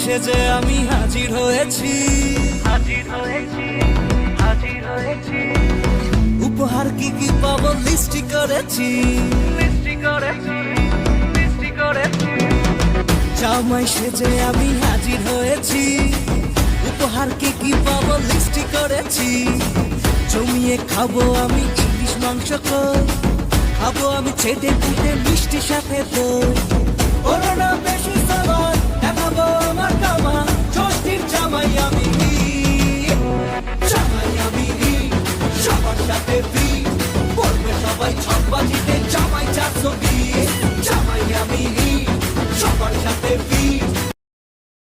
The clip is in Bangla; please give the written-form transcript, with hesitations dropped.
সেজে আমি হাজির হয়েছি, উপহার কি কি পাবো লিস্টি করেছি, জামাই সেজে আমি হাজির হয়েছি, উপহার কি কি পাবো লিস্টি করেছি। জমিয়ে খাবো আমি ইলিশ মাংস কই, খাবো আমি ছেটে পুটে মিষ্টি সাথে দই। ওরা না বেশি সবাই দেখাবো আমার